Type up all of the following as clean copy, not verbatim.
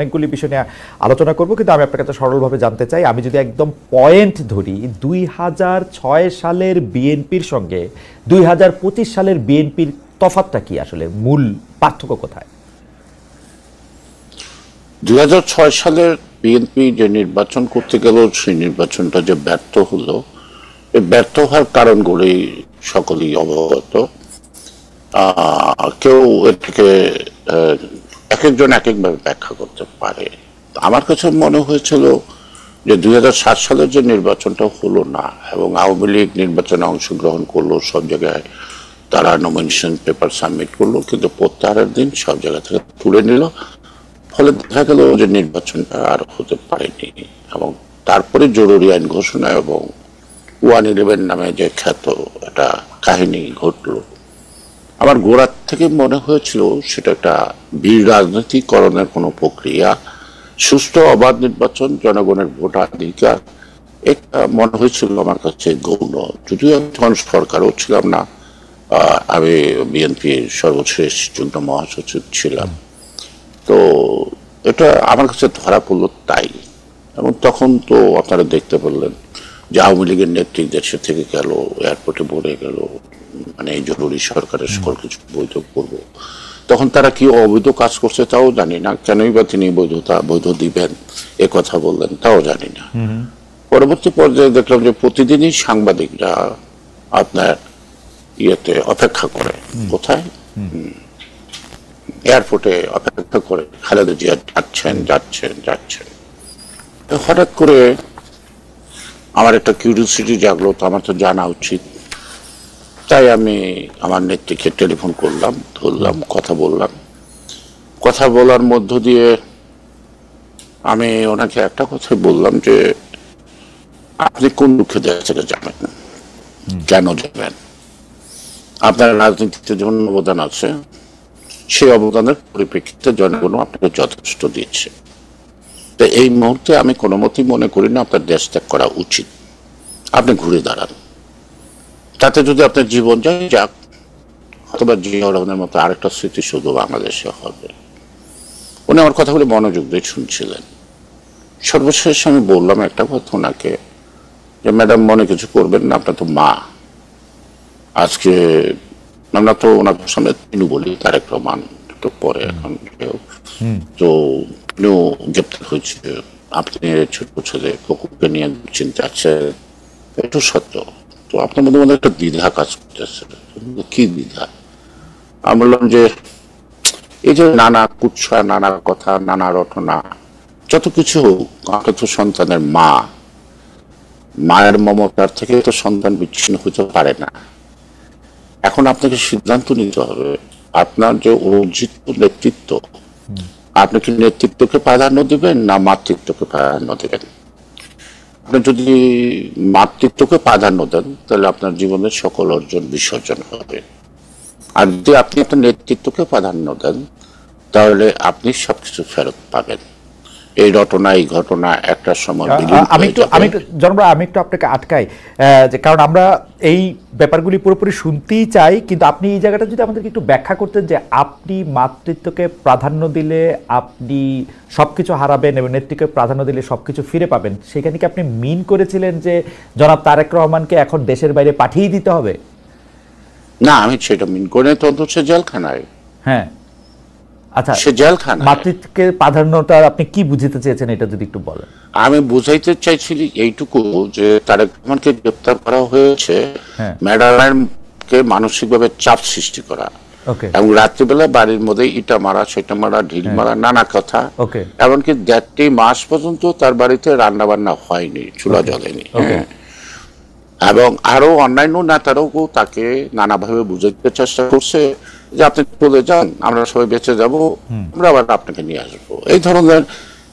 অনেকগুলি বিষয় নিয়ে আলোচনা করব, কিন্তু আমি আপনার কাছে সরলভাবে জানতে চাই, আমি যদি একদম পয়েন্ট ধরি 2006 সালের বিএনপির সঙ্গে 2025 সালের বিএনপির তফাৎটা কি, আসলে মূল পার্থক্য কোথায়? 2006 সালের বিএনপি যে নির্বাচন করতে গেল, সেই নির্বাচনটা যে ব্যর্থ হলো, এই ব্যর্থ হওয়ার কারণগুলি সকলেই অবগত। কেউ এটাকে এক একজন এক একভাবে ব্যাখ্যা করতে পারে। আমার কাছে মনে হয়েছিল যে 2007 সালের যে নির্বাচনটা হলো না, এবং আওয়ামী লীগ নির্বাচনে অংশগ্রহণ করলো, সব জায়গায় তারা নমিনেশন পেপার সাবমিট করলো, কিন্তু প্রত্যাহারের দিন সব জায়গা থেকে তুলে নিল, ফলে দেখা গেল যে নির্বাচনটা আর হতে পারেনি। এবং তারপরে জরুরি আইন ঘোষণা এবং 111 নামে যে খ্যাত একটা কাহিনী ঘটলো, আমার গোড়ার থেকে মনে হয়েছিল সেটা একটা বীর রাজনীতিকরণের কোনো প্রক্রিয়া, সুষ্ঠু অবাধ নির্বাচন, জনগণের ভোটাধিকার, এটা মনে হয়েছিল আমার কাছে গৌণ। যদিও আমি তখন সরকারও ছিলাম না, আমি বিএনপির সর্বশেষ যুগ্ম মহাসচিব ছিলাম, তো এটা আমার কাছে ধরা পড়লো তাই। এবং তখন তো আপনারা দেখতে পেলেন যে আওয়ামী লীগের নেতৃত্ব দেশে থেকে গেল, এয়ারপোর্টে বলে গেল মানে জরুরি সরকারের সকল কিছু বৈধ করব। তখন তারা কি অবৈধ কাজ করছে তাও জানি না, কেনই বা তিনি বৈধ দিবেন এ কথা বললেন তাও জানি না। পরবর্তী পর্যায়ে দেখলাম যে প্রতিদিনই সাংবাদিকরা আপনার ইয়েতে অপেক্ষা করে, কোথায়, এয়ারপোর্টে অপেক্ষা করে খালেদা জিয়া যাচ্ছেন। হঠাৎ করে আমার একটা কিউরিওসিটি জাগলো, তো আমার তো জানা উচিত। তাই আমি আমার নেত্রীকে টেলিফোন করলাম, ধরলাম, কথা বলার মধ্য দিয়ে আমি ওনাকে একটা কথা বললাম যে আপনি কোন দুঃখে দেশ থেকে যাবেন, কেন যাবেন, আপনার রাজনীতিতে যেমন অবদান আছে, সেই অবদানের পরিপ্রেক্ষিতে জনগণ আপনাকে যথেষ্ট দিয়েছে। তো এই মুহূর্তে আমি কোনো মতেই মনে করি না আপনার দেশ ত্যাগ করা উচিত, আপনি ঘুরে দাঁড়ান, তাতে যদি আপনার জীবন যাক, অথবা জিয়া রহমানের মতো আরেকটা স্মৃতি শুধু বাংলাদেশে হবে। উনি আমার কথাগুলো মনোযোগ দিয়ে শুনছিলেন। সর্বশেষ আমি বললাম একটা কথা ওনাকে, যে ম্যাডাম মনে কিছু করবেন না, আপনার তো মা, আজকে আমরা তো ওনার সামনে তিনু বলি, তারেক রহমান তো পরে, এখন তো তিনিও গ্রেপ্তার হয়েছে, আপনি ছোট ছেলে কুকুরকে নিয়ে চিন্তা আছে, একটু সত্য। তো আপনার মধ্যে একটা দ্বিধা কাজ করতেছে। কি দ্বিধা? আমি বললাম যে এই যে নানা কুৎসা, নানা কথা, নানা রটনা, যত কিছু হোক, আপনার তো সন্তানের মা, মায়ের মমতার থেকে তো সন্তান বিচ্ছিন্ন হতে পারে না। এখন আপনাকে সিদ্ধান্ত নিতে হবে, আপনার যে অর্জিত নেতৃত্ব, আপনি কি নেতৃত্বকে প্রাধান্য দিবেন না মাতৃত্বকে প্রাধান্য দিবেন? আপনি যদি মাতৃত্বকে প্রাধান্য দেন, তাহলে আপনার জীবনের সকল অর্জন বিসর্জন হবে। আর যদি আপনি আপনার নেতৃত্বকে প্রাধান্য দেন, তাহলে আপনি সবকিছু ফেরত পাবেন। এই ঘটনা একটা সময় আমি একটু আপনাকে আটকাই, যে কারণ আমরা এই ব্যাপারগুলি পুরোপুরি শুনতেই চাই, কিন্তু আপনি এই জায়গাটা যদি আমাদেরকে একটু ব্যাখ্যা করতেন, যে আপনি মাতৃত্বকে প্রাধান্য দিলে আপনি সবকিছু হারাবেন এবং নেতৃত্বকে প্রাধান্য দিলে সবকিছু ফিরে পাবেন, সেখানে কি আপনি মিন করেছিলেন যে জনাব তারেক রহমানকে এখন দেশের বাইরে পাঠিয়ে দিতে হবে? না, আমি সেটা মিন করে, তো হচ্ছে জেলখানায়। হ্যাঁ, আচ্ছা, সে জেলখানা। মাতৃত্বকে প্রাধান্যটা আপনি কি বুঝাতে চেয়েছেন, এটা যদি একটু বলেন। আমি বুঝাইতে চাইছি এইটুকু, যে তারেক রহমানকে গ্রেপ্তার করা হয়েছে ম্যাডামকে মানসিকভাবে চাপ সৃষ্টি করা, এবং রাত্রিবেলা বাড়ির মধ্যে ইটা মারা, সেটা মারা, ঢিল মারা, নানা কথা। এমনকি 1.5 মাস পর্যন্ত তার বাড়িতে রান্না বান্না হয়নি, চুলা জ্বলেনি। এবং আরো অন্যান্য নেতারাও তাকে নানাভাবে বুঝাইতে চেষ্টা করছে যে আপনি চলে যান, আমরা সবাই বেঁচে যাব, আমরা আবার আপনাকে নিয়ে আসবো। এই ধরনের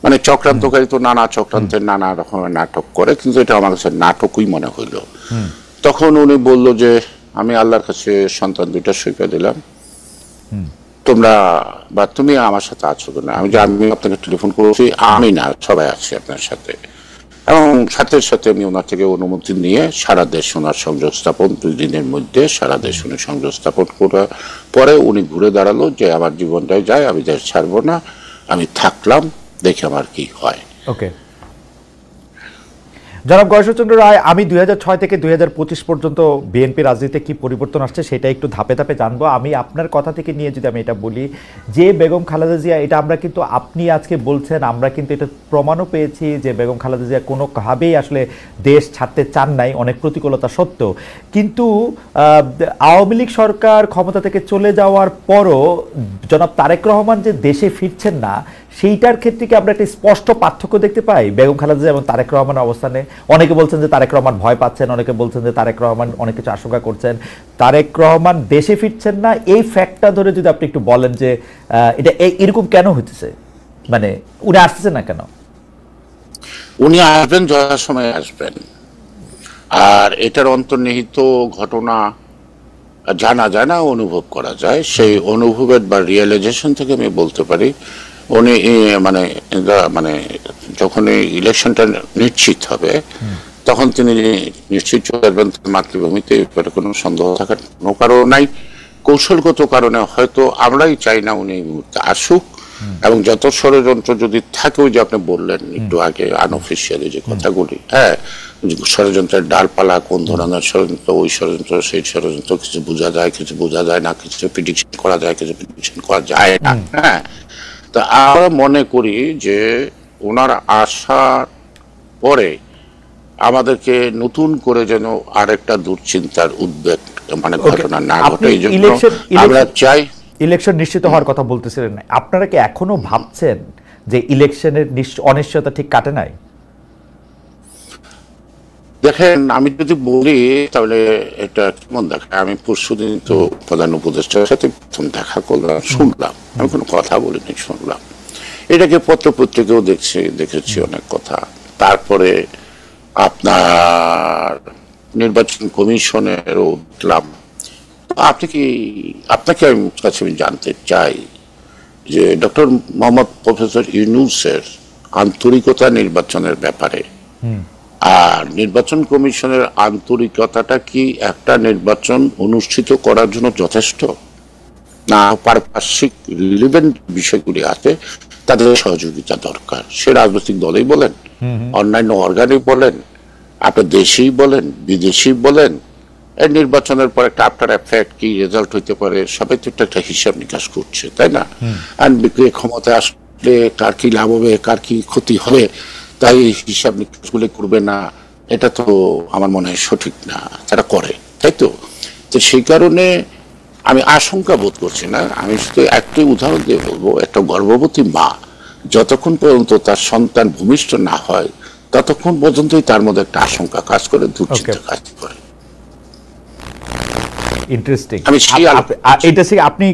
মানে চক্রান্তকারী তো নানা চক্রান্তের নানা রকমের নাটক করে, কিন্তু এটা আমার কাছে নাটকই মনে হইল। তখন উনি বলল যে আমি আল্লাহর কাছে সন্তান 2টা সইপে দিলাম, তোমরা বা তুমি আমার সাথে আছো কিনা। আমি আপনাকে টেলিফোন করেছি, আমি না, সবাই আছে আপনার সাথে। এবং সাথে সাথে আমি ওনার থেকে অনুমতি নিয়ে সারা দেশ ওনার সংযোগ স্থাপন, 2 দিনের মধ্যে সারা দেশ উনি সংযোগ স্থাপন করার পরে উনি ঘুরে দাঁড়ালো যে আমার জীবনটাই যায়, আমি দেশ ছাড়বো না, আমি থাকলাম, দেখি আমার কি হয়। ওকে, জনাব গয়েশ্বরচন্দ্র রায়, আমি 2006 থেকে 2025 পর্যন্ত বিএনপি রাজনীতিতে কি পরিবর্তন আসছে সেটা একটু ধাপে ধাপে জানবো। আমি আপনার কথা থেকে নিয়ে যদি আমি এটা বলি যে বেগম খালেদা জিয়া, এটা আমরা কিন্তু, আপনি আজকে বলছেন, আমরা কিন্তু এটা প্রমাণও পেয়েছি যে বেগম খালেদা জিয়া কোনোভাবেই আসলে দেশ ছাড়তে চান নাই অনেক প্রতিকূলতা সত্ত্বেও। কিন্তু আওয়ামী লীগ সরকার ক্ষমতা থেকে চলে যাওয়ার পরও জনাব তারেক রহমান যে দেশে ফিরছেন না, সেইটার ক্ষেত্রে কি আমরা একটা স্পষ্ট পার্থক্য দেখতে পাই বেগম খালেদা জিয়া এবং তারেক রহমানের অবস্থানে? অনেকে বলছেন যে তারেক রহমান ভয় পাচ্ছেন, অনেকে বলছেন যে তারেক রহমান অনেক কিছু আশঙ্কা করছেন। তারেক রহমান দেশে ফিরছেন না, এই ফ্যাক্টটা ধরে যদি আপনি একটু বলেন যে এটা এরকম কেন হচ্ছে, মানে উনি আসতেছেন না কেন? উনি আসবেন, যথাসময়ে আসবেন। আর এটার অন্তর্নিহিত ঘটনা জানা যায় না, অনুভব করা যায়। সেই অনুভবের বা রিয়েলাইজেশন থেকে আমি বলতে পারি উনি মানে মানে যখন এই ইলেকশনটা নিশ্চিত হবে তখন তিনি নিশ্চিত চলে আসবেন মাতৃভূমিতে, এবারে কোনো সন্দেহ থাকার কোনো কারণ নাই। কৌশলগত কারণে হয়তো আমরাই চাই না উনি এই মুহূর্তে আসুক, এবং যত ষড়যন্ত্র যদি থাকে, ওই যে আপনি বললেন একটু আগে আনঅফিসিয়ালি যে কথাগুলি, হ্যাঁ, ষড়যন্ত্রের ডালপালা, কোন ধরনের ষড়যন্ত্র, ওই ষড়যন্ত্র, সেই ষড়যন্ত্র, কিছু বোঝা যায়, কিছু বোঝা যায় না, কিছু প্রেডিকশন করা যায়, কিছু প্রেডিকশন করা যায় না। হ্যাঁ, তা আমরা মনে করি যে ওনার আসার পরে আমাদেরকে নতুন করে যেন আরেকটা দুশ্চিন্তার উদ্বেগ মানে ঘটনা না ঘটে, এই জন্য আমরা চাই। ইলেকশন নিশ্চিত হওয়ার কথা বলতেছিলেন, আপনারা কি এখনো ভাবছেন যে ইলেকশনের অনিশ্চয়তা ঠিক কাটে নাই? দেখেন, আমি যদি বলি তাহলে এটা কেমন দেখায়। আমি পরশুদিন তো প্রধান উপদেষ্টার সাথে প্রথম দেখা করলাম, শুনলাম, আমি কোনো কথা বলিনি, শুনলাম। এটাকে পত্রপত্রিকাও দেখেছি অনেক কথা। তারপরে আপনার নির্বাচন কমিশনেরও উঠলাম। আপনাকে আমি কাছে জানতে চাই যে ডক্টর মোহাম্মদ প্রফেসর ইউনূসের আন্তরিকতা নির্বাচনের ব্যাপারে আর নির্বাচন কমিশনের আন্তরিকতাটা কি একটা নির্বাচন অনুষ্ঠিত করার জন্য যথেষ্ট, না পারিপার্শ্বিক রিলিভেন্ট বিষয়গুলি আছে তাদের সহযোগিতা দরকার? সে রাজনৈতিক দলেই বলেন, অন্যান্য অর্গানই বলেন, আপনার দেশেই বলেন, বিদেশি বলেন, এই নির্বাচনের পর একটা আফটার এফেক্ট কি রেজাল্ট হইতে পারে, সবাই তো একটা হিসাব নিকাশ করছে, তাই না? আর বিক্রিয় ক্ষমতা আসলে কার কি লাভ হবে, কার কি ক্ষতি হবে, তাই হিসাব নিকাশগুলো করবে না, এটা তো আমার মনে হয় সঠিক না। তারা করে, তাই তো? তো সেই কারণে আমি আশঙ্কা বোধ করছি না। আমি শুধু একটাই উদাহরণ দিয়ে বলবো, একটা গর্ভবতী মা যতক্ষণ পর্যন্ত তার সন্তান ভূমিষ্ঠ না হয় ততক্ষণ পর্যন্তই তার মধ্যে একটা আশঙ্কা কাজ করে, দুশ্চিন্তা কাজ করে। ইন্টারেস্টিং। আমি এটা আপনি